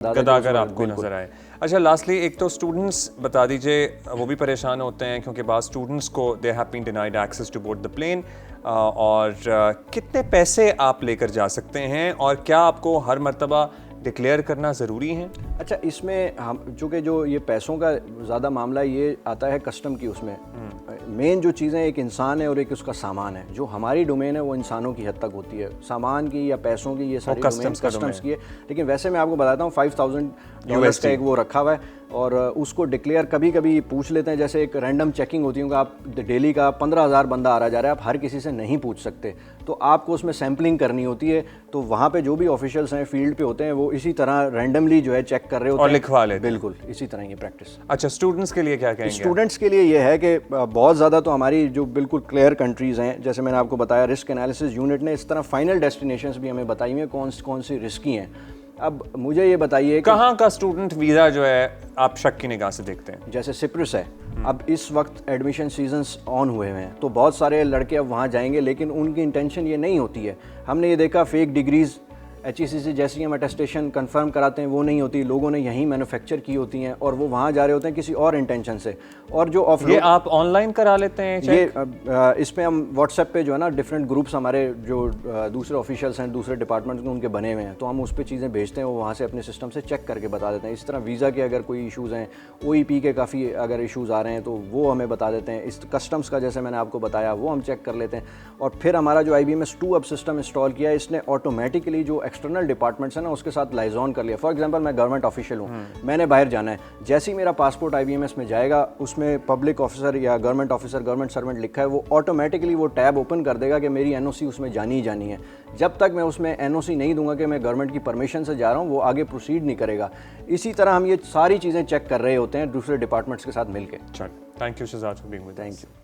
گداگر آپ کو نظر آئے. اچھا لاسٹلی ایک تو اسٹوڈنٹس بتا دیجیے, وہ بھی پریشان ہوتے ہیں کیونکہ بعض اسٹوڈنٹس کو they have been denied access to board the plane, اور کتنے پیسے آپ لے کر جا سکتے ہیں اور کیا آپ کو ہر مرتبہ ڈکلیئر کرنا ضروری ہے؟ اچھا اس میں ہم چونکہ جو یہ پیسوں کا زیادہ معاملہ یہ آتا ہے کسٹم کی, اس میں مین جو چیزیں ایک انسان ہے اور ایک اس کا سامان ہے. جو ہماری ڈومین ہے وہ انسانوں کی حد تک ہوتی ہے, سامان کی یا پیسوں کی یہ ساری ڈومین کسٹمز کی ہے. لیکن ویسے میں آپ کو بتاتا ہوں $5,000 کا ایک وہ رکھا ہوا ہے, اور اس کو ڈکلیئر کبھی کبھی پوچھ لیتے ہیں. جیسے ایک رینڈم چیکنگ ہوتی ہے کہ آپ ڈیلی کا 15,000 بندہ آ رہا جا رہا ہے, آپ ہر کسی سے نہیں پوچھ سکتے, تو آپ کو اس میں سیمپلنگ کرنی ہوتی ہے. تو وہاں پہ جو بھی آفیشلس ہیں فیلڈ پہ ہوتے ہیں وہ اسی طرح رینڈملی جو ہے چیک کر رہے ہوتے ہیں اور لکھوا لیتے ہیں. بالکل اسی طرح یہ پریکٹس. اچھا اسٹوڈنٹس کے لیے کیا کہیں گے؟ اسٹوڈنٹس کے لیے یہ ہے کہ بہت زیادہ تو ہماری جو بالکل کلیئر کنٹریز ہیں, جیسے میں نے آپ کو بتایا رسک انالیسس یونٹ نے اس طرح فائنل ڈیسٹینیشنز بھی ہمیں بتائی ہوئی ہیں کون سی رسکی ہیں. اب مجھے یہ بتائیے کہاں کا اسٹوڈنٹ ویزا جو ہے آپ شک کی نگاہ سے دیکھتے ہیں؟ جیسے سپرس ہے, اب اس وقت ایڈمیشن سیزنز آن ہوئے ہیں تو بہت سارے لڑکے اب وہاں جائیں گے, لیکن ان کی انٹینشن یہ نہیں ہوتی ہے. ہم نے یہ دیکھا فیک ڈگریز HEC سے جیسی ہم اٹیسٹیشن کنفرم کراتے ہیں وہ نہیں ہوتی, لوگوں نے یہیں مینوفیکچر کی ہوتی ہیں اور وہ وہاں جا رہے ہوتے ہیں کسی اور انٹینشن سے. اور جو آف یہ آپ آن لائن کرا لیتے ہیں یہ اس پہ ہم واٹس ایپ پہ جو ہے نا ڈفرینٹ گروپس ہمارے جو دوسرے آفیشیلس ہیں دوسرے ڈپارٹمنٹ کے ان کے بنے ہوئے ہیں, تو ہم اس پہ چیزیں بھیجتے ہیں, وہ وہاں سے اپنے سسٹم سے چیک کر کے بتا دیتے ہیں. اس طرح ویزا کے اگر کوئی ایشوز ہیں, OEP کے کافی اگر ایشوز آ رہے ہیں تو وہ ہمیں بتا دیتے ہیں. اس کسٹمس کا جیسے میں نے آپ کو بتایا وہ ہم چیک کر لیتے ہیں. اور پھر ہمارا جو IBMS2 اب سسٹم انسٹال کیا ہے, اس نے آٹومیٹکلی جو ایکسٹرنل ڈپارٹمنٹس ہیں نا اس کے ساتھ لائزون کر لیا. فار ایگزامپل میں گورنمنٹ آفیشیل ہوں, میں نے باہر جانا ہے, جیسے ہی میرا پاسپورٹ IBMS میں جائے گا اس میں پبلک آفیسر یا گورنمنٹ آفیسر گورنمنٹ سرونٹ لکھا ہے, وہ آٹومیٹکلی وہ ٹیب اوپن کر دے گا کہ میری NOC اس میں جانی ہی جانی ہے. جب تک میں اس میں NOC نہیں دوں گا کہ میں گورنمنٹ کی پرمیشن سے جا رہا ہوں وہ آگے پروسیڈ نہیں کرے گا. اسی طرح ہم یہ ساری چیزیں چیک کر رہے ہوتے ہیں دوسرے ڈپارٹمنٹس کے ساتھ مل کے. Thank you Shahzad for being with us. Thank you.